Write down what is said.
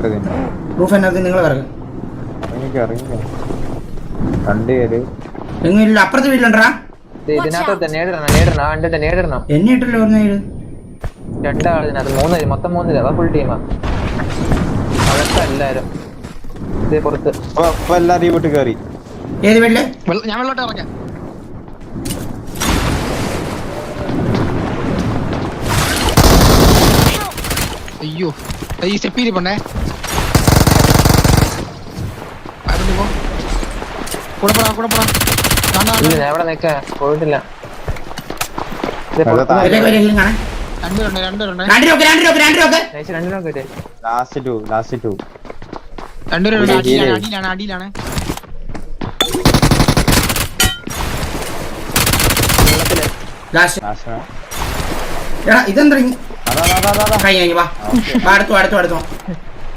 Proof എന്നാ നിങ്ങൾ പറയും എങ്ങനെ അപ്പുറത്തെ വീട്ടിലുണ്ടാ എന്നെ ഇട്ടല്ലോ പറഞ്ഞ രണ്ടാളിനകത്ത് മൂന്ന് മൊത്തം മൂന്നില്ല ഫുൾ ടീമാ അതൊക്കെ എല്ലാരും പുറത്ത് എല്ലാരും വീട്ടിൽ കയറി ഏത് വീട്ടില് ഞാൻ വെള്ളോട്ട് ഇറങ്ങാം. അയ്യോ ഈ സ്റ്റെപ്പിൽ പോണേ കൂടെ പോടാ ഇല്ല എവിടെ നിക്കാ പോയിട്ടില്ല രണ്ടുപേരുണ്ട് അടിയിലാണ് ഇതെന്താ അടുത്തോ